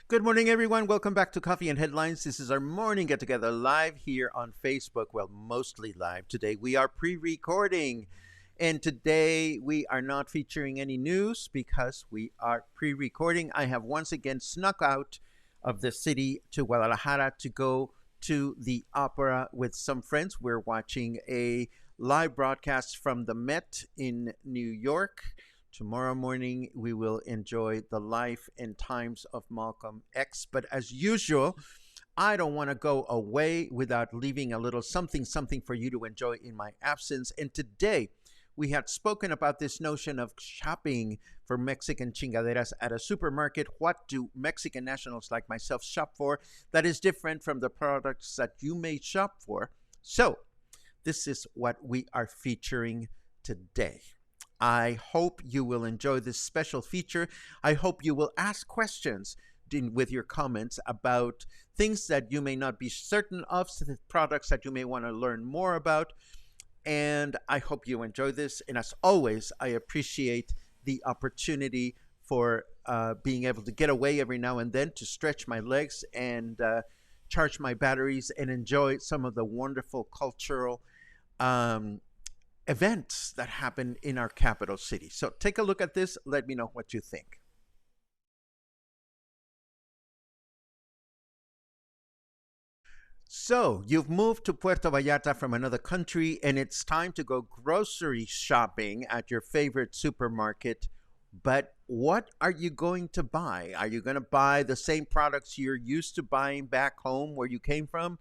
Good morning, everyone. Welcome back to Coffee and Headlines. This is our morning get-together live here on Facebook. Well, mostly live. Today we are pre-recording. And today we are not featuring any news because we are pre-recording. I have once again snuck out of the city to Guadalajara to go to the opera with some friends. We're watching a live broadcast from the Met in New York. Tomorrow morning, we will enjoy the life and times of Malcolm X. But as usual, I don't want to go away without leaving a little something for you to enjoy in my absence. And today, we had spoken about this notion of shopping for Mexican chingaderas at a supermarket. What do Mexican nationals like myself shop for that is different from the products that you may shop for? So, this is what we are featuring today. I hope you will enjoy this special feature. I hope you will ask questions with your comments about things that you may not be certain of, products that you may want to learn more about. And I hope you enjoy this. And as always, I appreciate the opportunity for being able to get away every now and then to stretch my legs and charge my batteries and enjoy some of the wonderful cultural events that happen in our capital city. So take a look at this. Let me know what you think. So you've moved to Puerto Vallarta from another country and it's time to go grocery shopping at your favorite supermarket. But what are you going to buy? Are you going to buy the same products you're used to buying back home where you came from?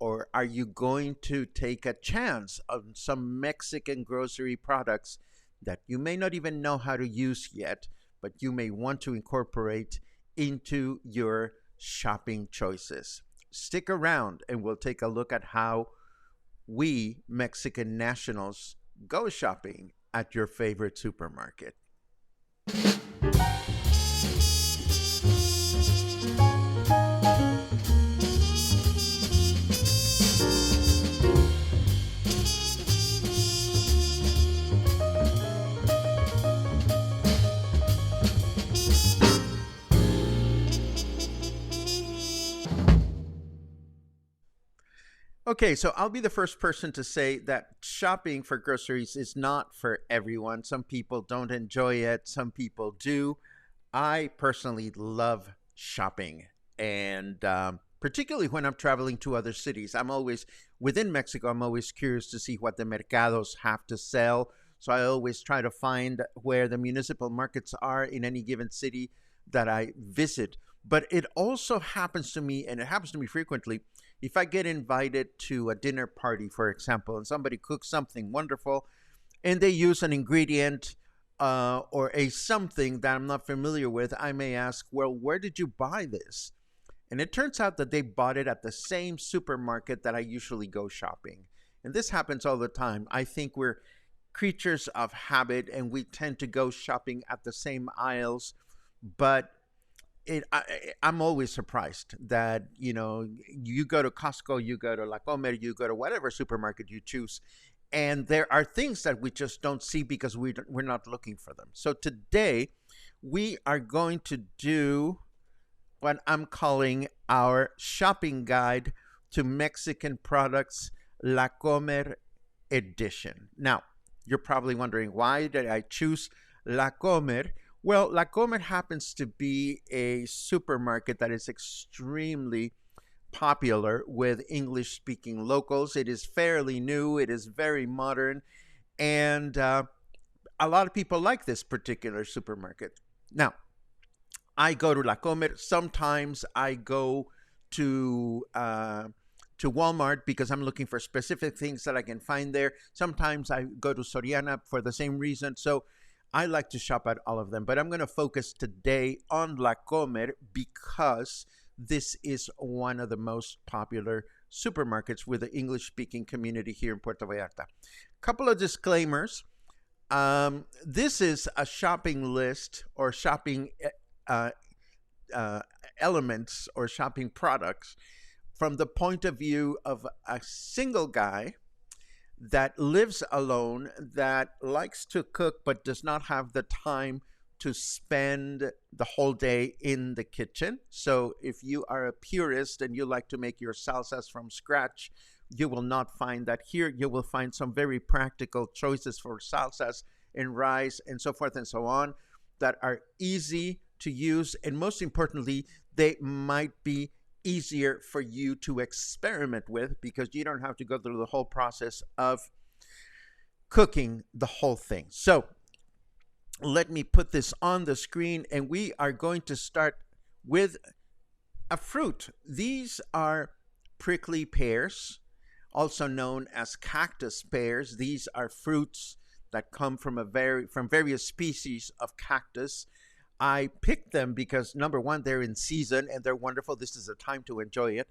Or are you going to take a chance on some Mexican grocery products that you may not even know how to use yet, but you may want to incorporate into your shopping choices? Stick around and we'll take a look at how we Mexican nationals go shopping at your favorite supermarket. Okay, so I'll be the first person to say that shopping for groceries is not for everyone. Some people don't enjoy it. Some people do. I personally love shopping, and particularly when I'm traveling to other cities. I'm always, within Mexico, I'm always curious to see what the mercados have to sell. So I always try to find where the municipal markets are in any given city that I visit. But it also happens to me, and it happens to me frequently, if I get invited to a dinner party, for example, and somebody cooks something wonderful, and they use an ingredient or a something that I'm not familiar with, I may ask, well, where did you buy this? And it turns out that they bought it at the same supermarket that I usually go shopping. And this happens all the time. I think we're creatures of habit, and we tend to go shopping at the same aisles, but I'm always surprised that, you go to Costco, you go to La Comer, you go to whatever supermarket you choose, and there are things that we just don't see because we're not looking for them. So today we are going to do what I'm calling our shopping guide to Mexican products, La Comer edition. Now, you're probably wondering, why did I choose La Comer? Well, La Comer happens to be a supermarket that is extremely popular with English speaking locals. It is fairly new, it is very modern, and a lot of people like this particular supermarket. Now, I go to La Comer. Sometimes I go to Walmart because I'm looking for specific things that I can find there. Sometimes I go to Soriana for the same reason. So I like to shop at all of them. But I'm going to focus today on La Comer because this is one of the most popular supermarkets with the English-speaking community here in Puerto Vallarta. Couple of disclaimers. This is a shopping list or shopping elements or shopping products from the point of view of a single guy that lives alone, that likes to cook but does not have the time to spend the whole day in the kitchen. So if you are a purist and you like to make your salsas from scratch, you will not find that here. You will find some very practical choices for salsas and rice and so forth and so on that are easy to use, and most importantly, they might be easier for you to experiment with because you don't have to go through the whole process of cooking the whole thing. So let me put this on the screen, and we are going to start with a fruit. These are prickly pears, also known as cactus pears. These are fruits that come from various species of cactus. I picked them because, number one, they're in season and they're wonderful. This is a time to enjoy it.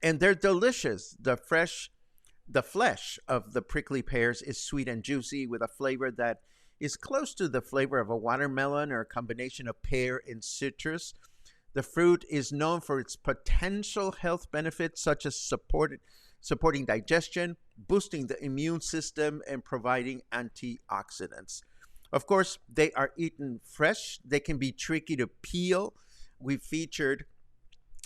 And they're delicious. The flesh of the prickly pears is sweet and juicy with a flavor that is close to the flavor of a watermelon or a combination of pear and citrus. The fruit is known for its potential health benefits, such as supporting digestion, boosting the immune system, and providing antioxidants. Of course, they are eaten fresh. They can be tricky to peel. We featured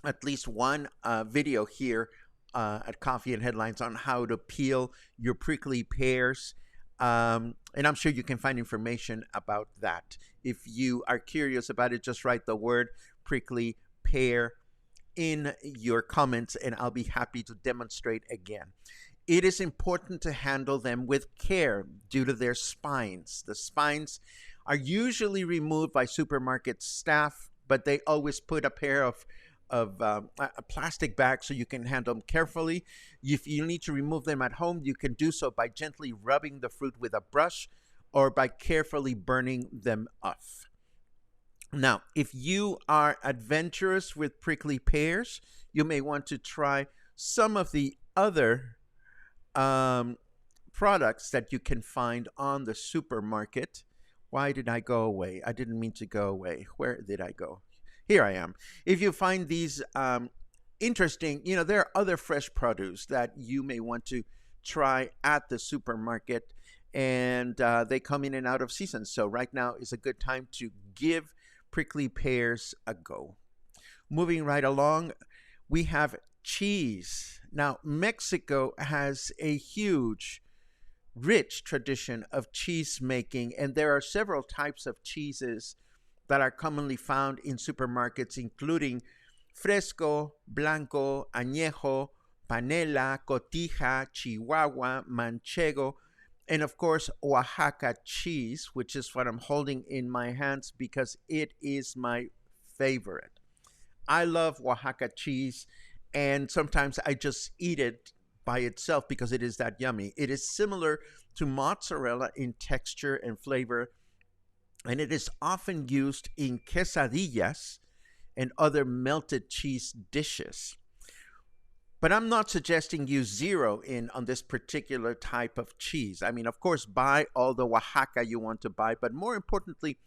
at least one video here at Coffee and Headlines on how to peel your prickly pears. And I'm sure you can find information about that. If you are curious about it, just write the word prickly pear in your comments and I'll be happy to demonstrate again. It is important to handle them with care due to their spines. The spines are usually removed by supermarket staff, but they always put a pair of a plastic bag so you can handle them carefully. If you need to remove them at home, you can do so by gently rubbing the fruit with a brush or by carefully burning them off. Now, if you are adventurous with prickly pears, you may want to try some of the other products that you can find on the supermarket. Why did I go away? I didn't mean to go away. Where did I go? Here I am. If you find these interesting, there are other fresh produce that you may want to try at the supermarket, and they come in and out of season. So right now is a good time to give prickly pears a go. Moving right along, we have cheese. Now, Mexico has a huge, rich tradition of cheese making, and there are several types of cheeses that are commonly found in supermarkets, including fresco, blanco, añejo, panela, cotija, chihuahua, manchego, and of course, Oaxaca cheese, which is what I'm holding in my hands because it is my favorite. I love Oaxaca cheese, and sometimes I just eat it by itself because it is that yummy. It is similar to mozzarella in texture and flavor, and it is often used in quesadillas and other melted cheese dishes. But I'm not suggesting you zero in on this particular type of cheese. I mean, of course, buy all the Oaxaca you want to buy, but more importantly,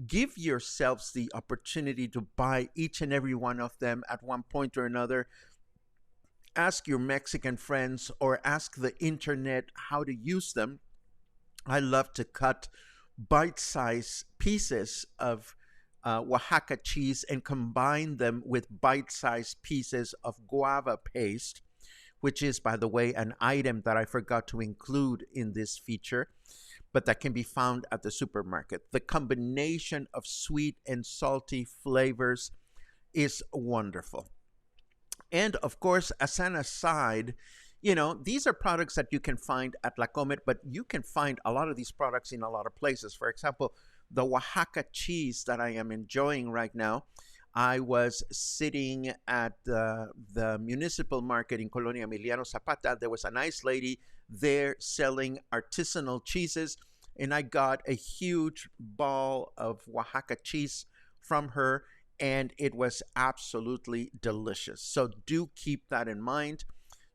Give yourselves the opportunity to buy each and every one of them at one point or another. Ask your Mexican friends or ask the internet how to use them. I love to cut bite-sized pieces of Oaxaca cheese and combine them with bite-sized pieces of guava paste, which is, by the way, an item that I forgot to include in this feature, but that can be found at the supermarket. The combination of sweet and salty flavors is wonderful. And of course, as an aside, these are products that you can find at La Comer, but you can find a lot of these products in a lot of places. For example, the Oaxaca cheese that I am enjoying right now, I was sitting at the municipal market in Colonia Emiliano Zapata. There was a nice lady there selling artisanal cheeses, and I got a huge ball of Oaxaca cheese from her, and it was absolutely delicious. So do keep that in mind.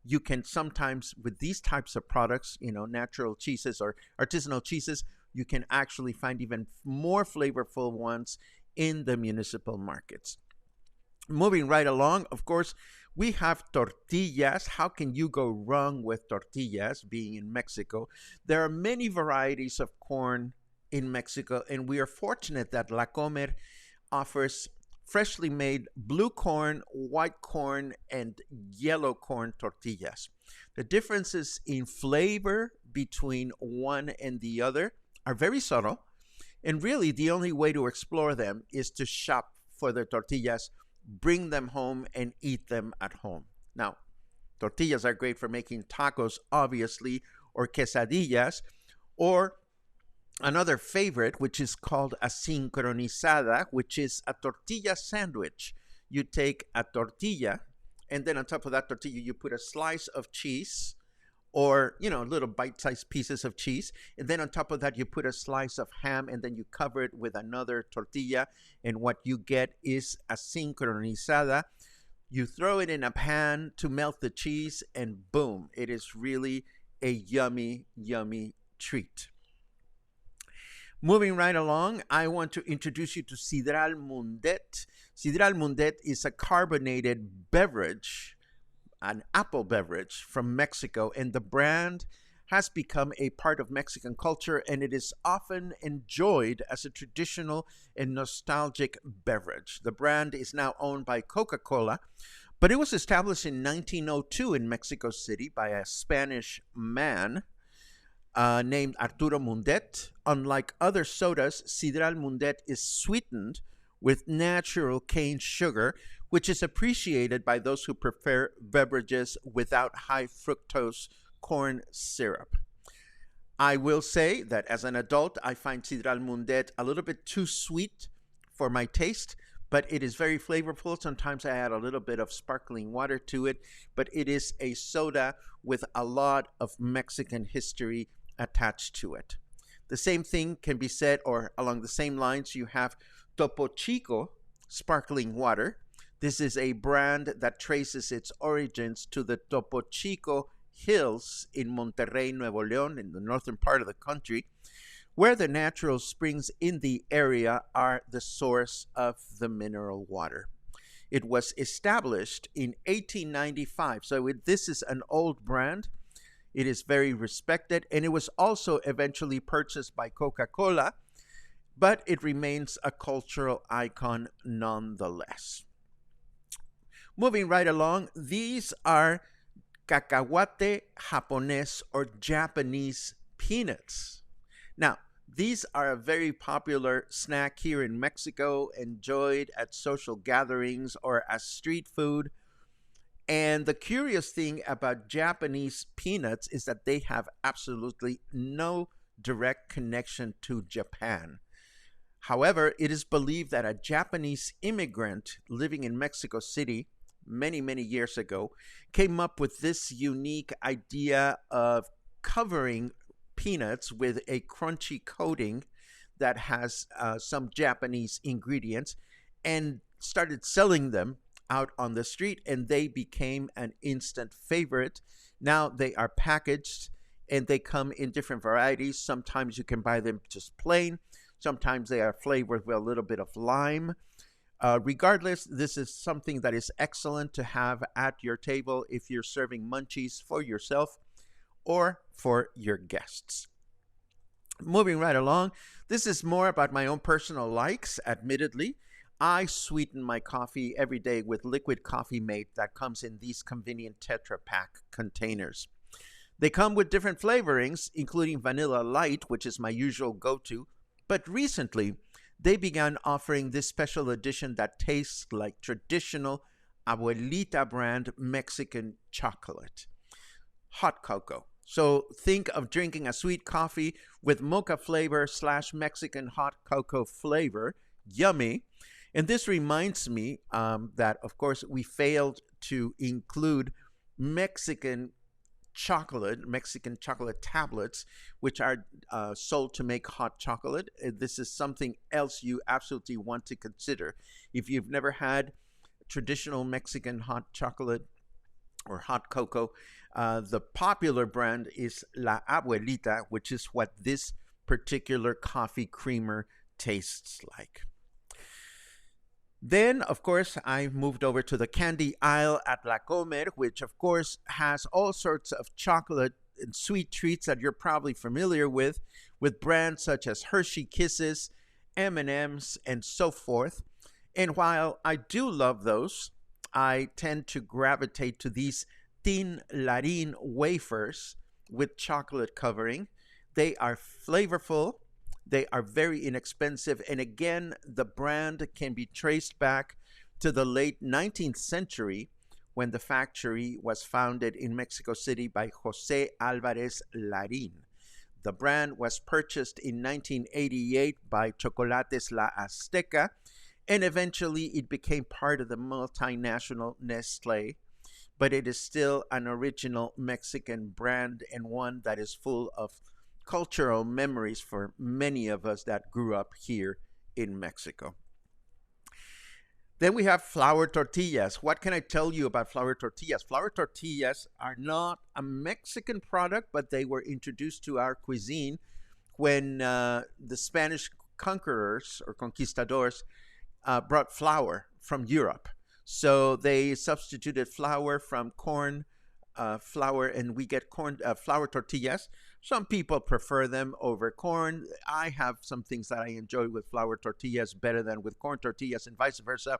You can sometimes, with these types of products, natural cheeses or artisanal cheeses, you can actually find even more flavorful ones in the municipal markets. Moving right along, of course, we have tortillas. How can you go wrong with tortillas being in Mexico? There are many varieties of corn in Mexico, and we are fortunate that La Comer offers freshly made blue corn, white corn, and yellow corn tortillas. The differences in flavor between one and the other are very subtle, and really the only way to explore them is to shop for the tortillas, bring them home, and eat them at home. Now, tortillas are great for making tacos, obviously, or quesadillas, or another favorite, which is called a sincronizada, which is a tortilla sandwich. You take a tortilla, and then on top of that tortilla, you put a slice of cheese, or little bite-sized pieces of cheese, and then on top of that you put a slice of ham, and then you cover it with another tortilla, and what you get is a sincronizada. You throw it in a pan to melt the cheese, and boom, it is really a yummy, yummy treat. Moving right along, I want to introduce you to idalmundet. Idalmundet is a carbonated beverage, an apple beverage from Mexico, and the brand has become a part of Mexican culture, and it is often enjoyed as a traditional and nostalgic beverage. The brand is now owned by Coca-Cola, but it was established in 1902 in Mexico City by a Spanish man named Arturo Mundet. Unlike other sodas, idalmundet is sweetened with natural cane sugar, which is appreciated by those who prefer beverages without high fructose corn syrup. I will say that as an adult, I find idalmundet a little bit too sweet for my taste, but it is very flavorful. Sometimes I add a little bit of sparkling water to it, but it is a soda with a lot of Mexican history attached to it. The same thing can be said, or along the same lines, you have Topo Chico sparkling water. This is a brand that traces its origins to the Topo Chico Hills in Monterrey, Nuevo León, in the northern part of the country, where the natural springs in the area are the source of the mineral water. It was established in 1895, so this is an old brand. It is very respected, and it was also eventually purchased by Coca-Cola, but it remains a cultural icon nonetheless. Moving right along, these are cacahuate japonés, or Japanese peanuts. Now, these are a very popular snack here in Mexico, enjoyed at social gatherings or as street food. And the curious thing about Japanese peanuts is that they have absolutely no direct connection to Japan. However, it is believed that a Japanese immigrant living in Mexico City many, many years ago came up with this unique idea of covering peanuts with a crunchy coating that has some Japanese ingredients, and started selling them out on the street, and they became an instant favorite. Now they are packaged and they come in different varieties. Sometimes you can buy them just plain. Sometimes they are flavored with a little bit of lime. Regardless, this is something that is excellent to have at your table if you're serving munchies for yourself or for your guests. Moving right along, this is more about my own personal likes, admittedly. I sweeten my coffee every day with liquid coffee mate that comes in these convenient Tetra Pak containers. They come with different flavorings, including Vanilla Light, which is my usual go-to, but recently they began offering this special edition that tastes like traditional Abuelita brand Mexican chocolate. Hot cocoa. So think of drinking a sweet coffee with mocha flavor / Mexican hot cocoa flavor. Yummy. And this reminds me that, of course, we failed to include Mexican chocolate tablets, which are sold to make hot chocolate. This is something else you absolutely want to consider. If you've never had traditional Mexican hot chocolate or hot cocoa, the popular brand is La Abuelita, which is what this particular coffee creamer tastes like. Then, of course, I moved over to the candy aisle at La Comer, which, of course, has all sorts of chocolate and sweet treats that you're probably familiar with brands such as Hershey Kisses, M&Ms, and so forth. And while I do love those, I tend to gravitate to these Tin Larin wafers with chocolate covering. They are flavorful. They are very inexpensive. And again, the brand can be traced back to the late 19th century when the factory was founded in Mexico City by Jose Alvarez Larin. The brand was purchased in 1988 by Chocolates La Azteca, and eventually it became part of the multinational Nestle. But it is still an original Mexican brand and one that is full of cultural memories for many of us that grew up here in Mexico. Then we have flour tortillas. What can I tell you about flour tortillas? Flour tortillas are not a Mexican product, but they were introduced to our cuisine when the Spanish conquerors or conquistadors brought flour from Europe. So they substituted flour from corn flour, and we get corn flour tortillas. Some people prefer them over corn. I have some things that I enjoy with flour tortillas better than with corn tortillas, and vice versa.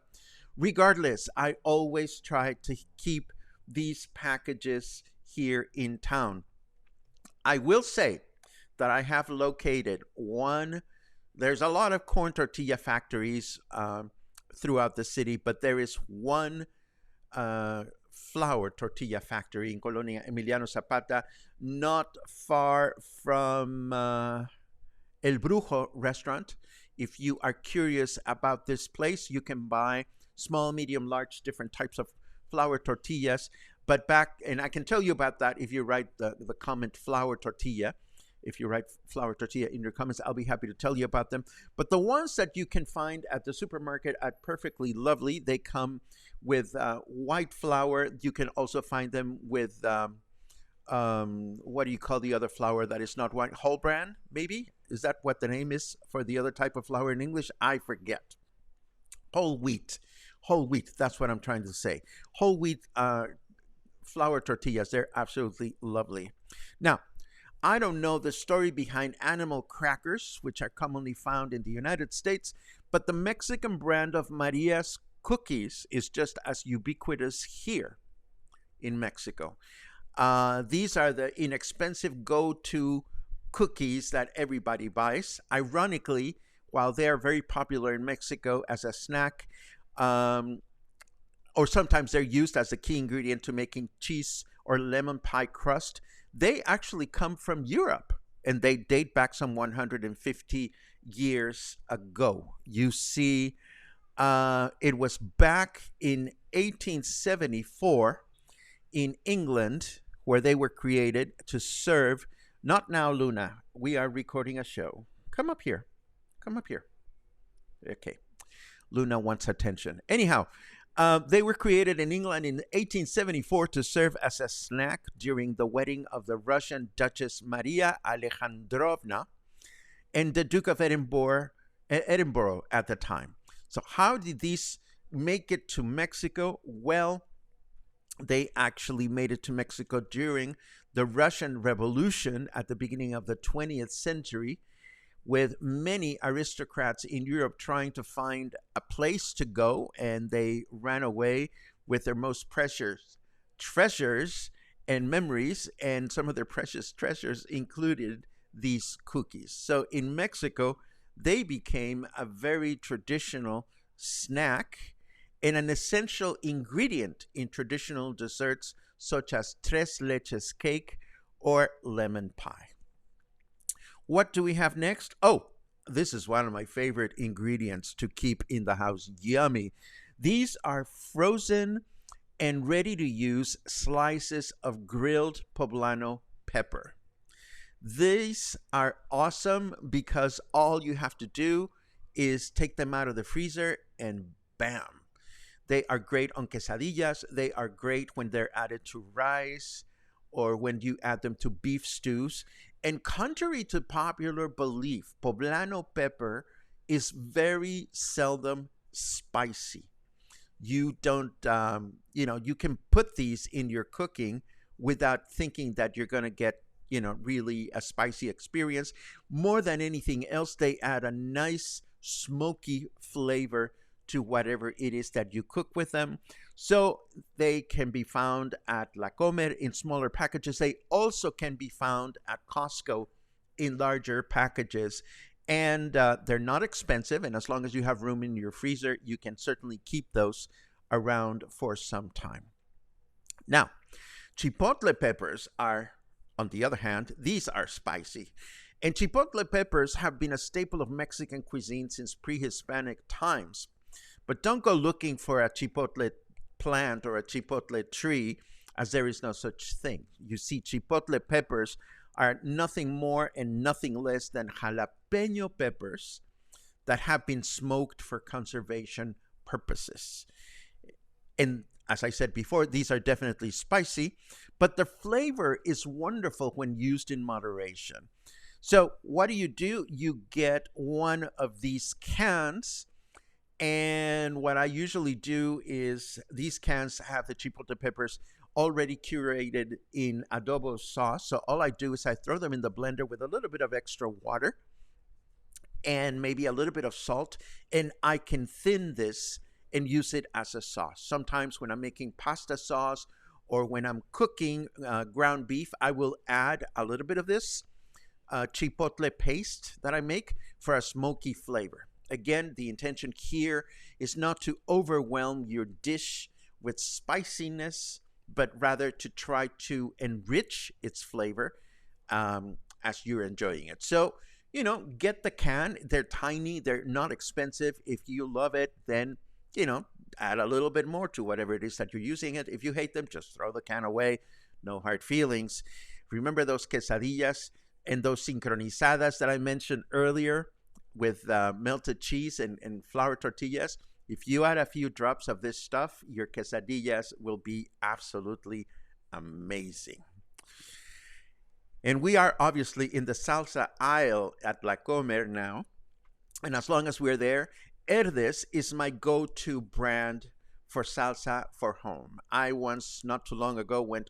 Regardless, I always try to keep these packages here in town. I will say that I have located there's a lot of corn tortilla factories throughout the city, but there is one flour tortilla factory in Colonia Emiliano Zapata, not far from El Brujo restaurant. If you are curious about this place, you can buy small, medium, large, different types of flour tortillas. And I can tell you about that if you write the comment flour tortilla. If you write flour tortilla in your comments, I'll be happy to tell you about them. But the ones that you can find at the supermarket are perfectly lovely. They come with white flour. You can also find them with, what do you call the other flour that is not white? Whole bran, maybe? Is that what the name is for the other type of flour in English? I forget. Whole wheat. Whole wheat, that's what I'm trying to say. Whole wheat flour tortillas, they're absolutely lovely. Now, I don't know the story behind animal crackers, which are commonly found in the United States, but the Mexican brand of Maria's cookies is just as ubiquitous here in Mexico. These are the inexpensive go-to cookies that everybody buys. Ironically, while they are very popular in Mexico as a snack, or sometimes they're used as a key ingredient to making cheese or lemon pie crust, they actually come from Europe, and they date back some 150 years ago. You see, it was back in 1874 in England where they were created to serve. Not now, Luna. We are recording a show. Come up here. Come up here. Okay. Luna wants attention. Anyhow, they were created in England in 1874 to serve as a snack during the wedding of the Russian Duchess Maria Alejandrovna. and the Duke of Edinburgh at the time. So, how did these make it to Mexico? Well, they actually made it to Mexico during the Russian Revolution at the beginning of the 20th century, with many aristocrats in Europe trying to find a place to go, and they ran away with their most precious treasures and memories, and some of their precious treasures included these cookies. So in Mexico, they became a very traditional snack and an essential ingredient in traditional desserts such as tres leches cake or lemon pie. What do we have next? Oh, this is one of my favorite ingredients to keep in the house. Yummy. These are frozen and ready to use slices of grilled poblano pepper. These are awesome because all you have to do is take them out of the freezer and bam. They are great on quesadillas. They are great when they're added to rice or when you add them to beef stews. And contrary to popular belief, poblano pepper is very seldom spicy. You don't, you can put these in your cooking without thinking that you're going to get, really a spicy experience. More than anything else, they add a nice smoky flavor to whatever it is that you cook with them. So they can be found at La Comer in smaller packages. They also can be found at Costco in larger packages. And they're not expensive. And as long as you have room in your freezer, you can certainly keep those around for some time. Now, chipotle peppers are, on the other hand, these are spicy. And chipotle peppers have been a staple of Mexican cuisine since pre-Hispanic times. But don't go looking for a chipotle plant or a chipotle tree, as there is no such thing. You see, chipotle peppers are nothing more and nothing less than jalapeno peppers that have been smoked for conservation purposes. And as I said before, these are definitely spicy, but the flavor is wonderful when used in moderation. So what do? You get one of these cans. And what I usually do is these cans have the chipotle peppers already curated in adobo sauce. So all I do is I throw them in the blender with a little bit of extra water and maybe a little bit of salt. And I can thin this and use it as a sauce. Sometimes when I'm making pasta sauce or when I'm cooking ground beef, I will add a little bit of this chipotle paste that I make for a smoky flavor. Again, the intention here is not to overwhelm your dish with spiciness, but rather to try to enrich its flavor as you're enjoying it. So, get the can. They're tiny. They're not expensive. If you love it, then, add a little bit more to whatever it is that you're using it. If you hate them, just throw the can away. No hard feelings. Remember those quesadillas and those sincronizadas that I mentioned earlier with melted cheese and flour tortillas? If you add a few drops of this stuff, your quesadillas will be absolutely amazing. And we are obviously in the salsa aisle at La Comer now. And as long as we're there, Herdes is my go-to brand for salsa for home. I once, not too long ago, went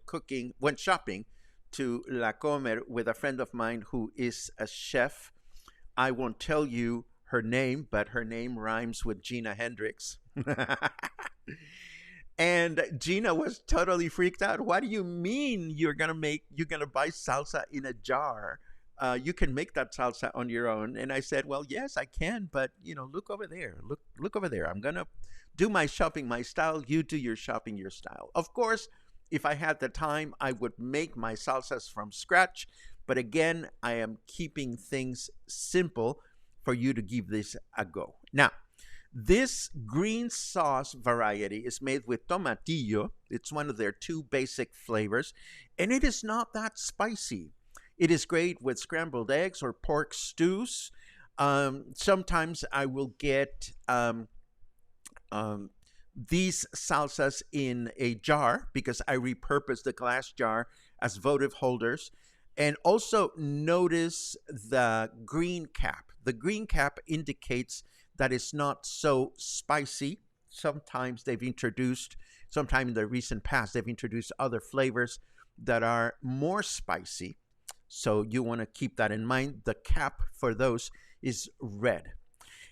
shopping to La Comer with a friend of mine who is a chef. I won't tell you her name, but her name rhymes with Gina Hendricks. And Gina was totally freaked out. What do you mean you're gonna buy salsa in a jar? You can make that salsa on your own. And I said, well, yes, I can, but look over there. Look over there. I'm gonna do my shopping my style. You do your shopping your style. Of course, if I had the time, I would make my salsas from scratch. But again, I am keeping things simple for you to give this a go. Now, this green sauce variety is made with tomatillo. It's one of their two basic flavors, and it is not that spicy. It is great with scrambled eggs or pork stews. Sometimes I will get these salsas in a jar because I repurpose the glass jar as votive holders. And also notice the green cap. The green cap indicates that it's not so spicy. Sometimes they've introduced, sometime in the recent past, they've introduced other flavors that are more spicy. So you want to keep that in mind. The cap for those is red.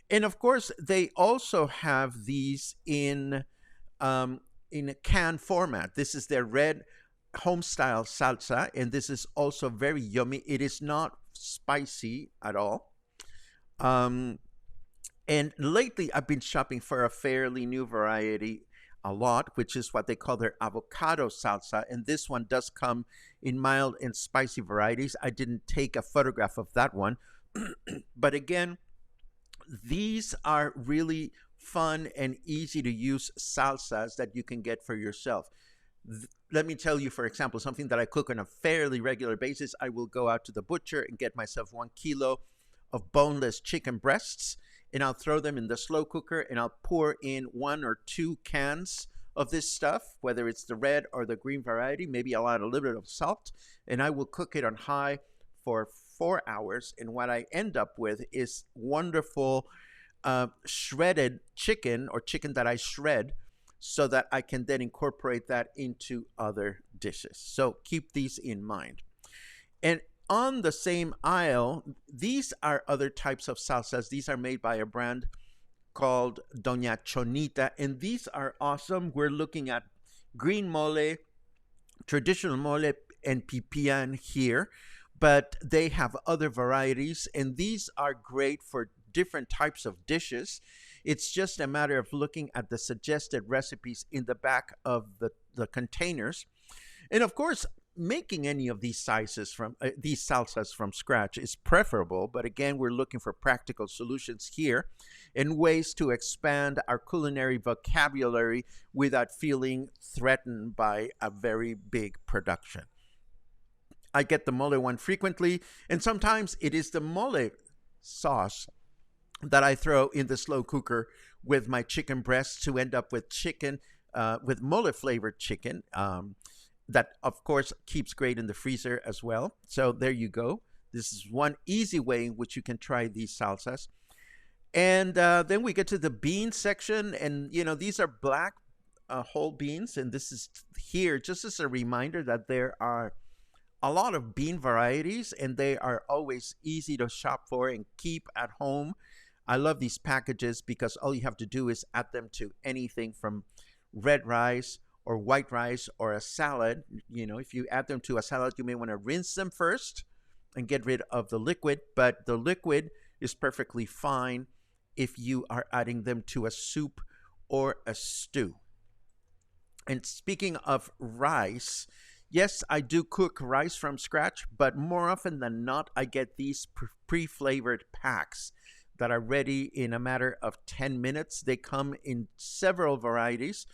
And of course, they also have these in a can format. This is their red home style salsa, and this is also very yummy. It is not spicy at all. Um, and lately, I've been shopping for a fairly new variety a lot, which is what they call their avocado salsa. And this one does come in mild and spicy varieties. I didn't take a photograph of that one. But again, these are really fun and easy to use salsas that you can get for yourself. Let me tell you, for example, something that I cook on a fairly regular basis. I will go out to the butcher and get myself 1 kilo of boneless chicken breasts, and I'll throw them in the slow cooker, and I'll pour in 1 or 2 cans of this stuff, whether it's the red or the green variety. Maybe I'll add a little bit of salt, and I will cook it on high for 4 hours. And what I end up with is wonderful shredded chicken, or chicken that I shred, so that I can then incorporate that into other dishes. So keep these in mind. And on the same aisle, these are other types of salsas. These are made by a brand called Dona Chonita, and these are awesome. We're looking at green mole, traditional mole, and pipián here, but they have other varieties, and these are great for different types of dishes. It's just a matter of looking at the suggested recipes in the back of the containers. And of course, making any of these sizes from these salsas from scratch is preferable, but again, we're looking for practical solutions here and ways to expand our culinary vocabulary without feeling threatened by a very big production. I get the mole one frequently, and sometimes it is the mole sauce that I throw in the slow cooker with my chicken breasts to end up with chicken, with mole flavored chicken. That, of course, keeps great in the freezer as well. So there you go. This is one easy way in which you can try these salsas. And then we get to the bean section. And, you know, these are black whole beans. And this is here just as a reminder that there are a lot of bean varieties, and they are always easy to shop for and keep at home. I love these packages because all you have to do is add them to anything from red rice or white rice or a salad. You know, if you add them to a salad, you may want to rinse them first and get rid of the liquid, but the liquid is perfectly fine if you are adding them to a soup or a stew. And speaking of rice, yes, I do cook rice from scratch, but more often than not, I get these pre-flavored packs that are ready in a matter of 10 minutes. They come in several varieties,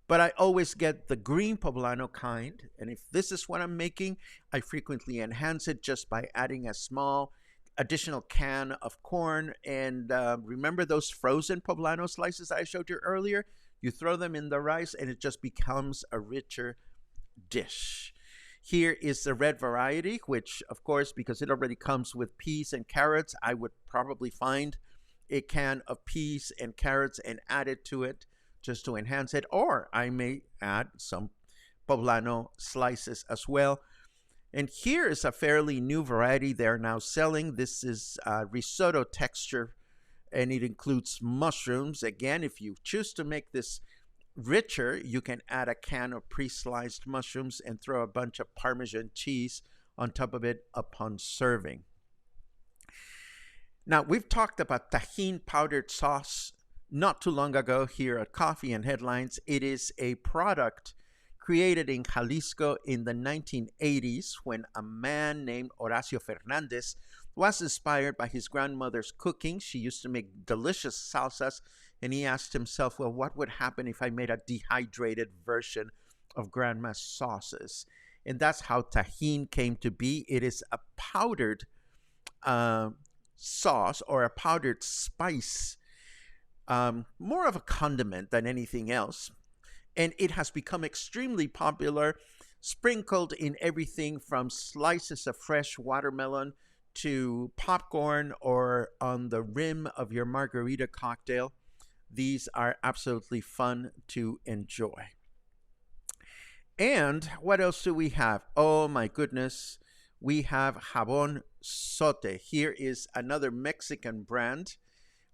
but I always get the green poblano kind. And if this is what I'm making, I frequently enhance it just by adding a small additional can of corn. And remember those frozen poblano slices I showed you earlier? You throw them in the rice and it just becomes a richer dish. Here is the red variety, which, of course, because it already comes with peas and carrots, I would probably find a can of peas and carrots and add it to it just to enhance it. Or I may add some poblano slices as well. And here is a fairly new variety they're now selling. This is Rotto Texture, and it includes mushrooms. Again, if you choose to make this richer, you can add a can of pre-sliced mushrooms and throw a bunch of Parmesan cheese on top of it upon serving. Now, we've talked about Tajín powdered sauce not too long ago here at Coffee and Headlines. It is a product created in Jalisco in the 1980s when a man named Horacio Fernandez was inspired by his grandmother's cooking. She used to make delicious salsas, and he asked himself, well, what would happen if I made a dehydrated version of grandma's sauces? And that's how Tajín came to be. It is a powdered sauce or a powdered spice, more of a condiment than anything else. And it has become extremely popular. sprinkled in everything from slices of fresh watermelon to popcorn or on the rim of your margarita cocktail. These are absolutely fun to enjoy. And what else do we have? Oh my goodness. We have Habon Sote. Here is another Mexican brand,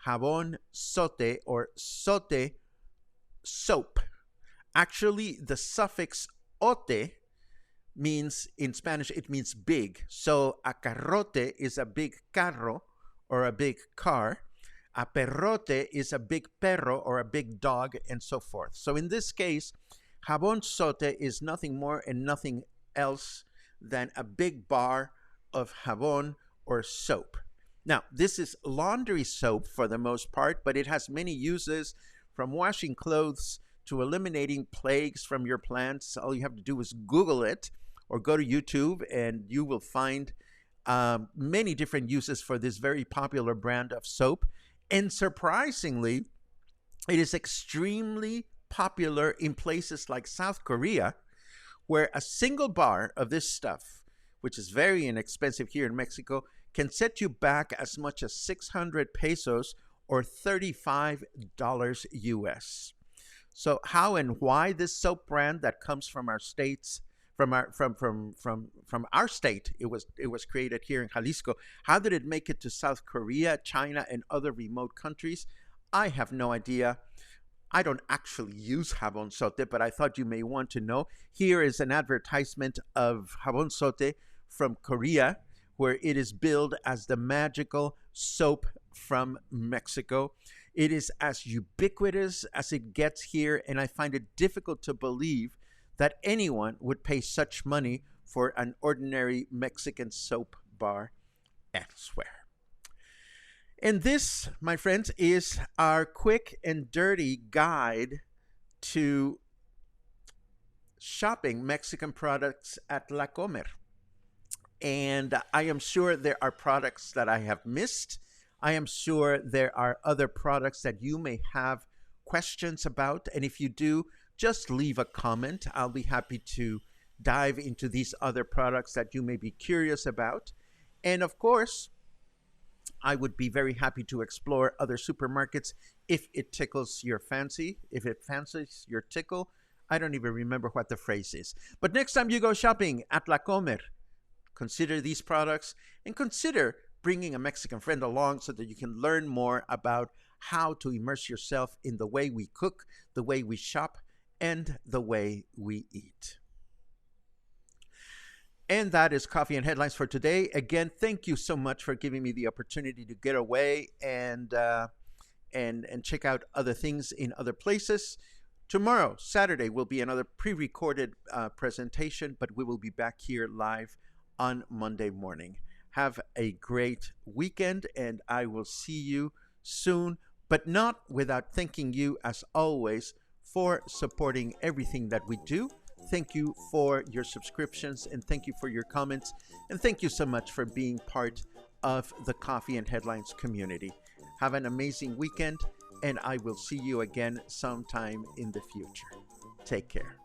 Habon Sote or Sote soap. Actually, the suffix ote means, in Spanish, it means big. So a carrote is a big carro or a big car. A perrote is a big perro or a big dog, and so forth. So in this case, Habon Sote is nothing more and nothing else than a big bar of jabon or soap. Now, this is laundry soap for the most part, but it has many uses, from washing clothes to eliminating plagues from your plants. All you have to do is Google it or go to YouTube, and you will find many different uses for this very popular brand of soap. And surprisingly, it is extremely popular in places like South Korea, where a single bar of this stuff, which is very inexpensive here in Mexico, can set you back as much as 600 pesos or $35 US. So how and why this soap brand that comes from our states, from our state, it was created here in Jalisco, how did it make it to South Korea, China, and other remote countries? I have no idea. I don't actually use Habon Sote, but I thought you may want to know. Here is an advertisement of Habon Sote from Korea, where it is billed as the magical soap from Mexico. It is as ubiquitous as it gets here, and I find it difficult to believe that anyone would pay such money for an ordinary Mexican soap bar elsewhere. And this, my friends, is our quick and dirty guide to shopping Mexican products at La Comer. And I am sure there are products that I have missed. I am sure there are other products that you may have questions about. And if you do, just leave a comment. I'll be happy to dive into these other products that you may be curious about. And of course, I would be very happy to explore other supermarkets if it tickles your fancy, if it fancies your tickle. I don't even remember what the phrase is. But next time you go shopping at La Comer, consider these products and consider bringing a Mexican friend along so that you can learn more about how to immerse yourself in the way we cook, the way we shop, and the way we eat. And that is Coffee and Headlines for today. Again, thank you so much for giving me the opportunity to get away and check out other things in other places. Tomorrow, Saturday, will be another pre-recorded presentation, but we will be back here live on Monday morning. Have a great weekend, and I will see you soon, but not without thanking you, as always, for supporting everything that we do. Thank you for your subscriptions, and thank you for your comments, and thank you so much for being part of the Coffee and Headlines community. Have an amazing weekend, and I will see you again sometime in the future. Take care.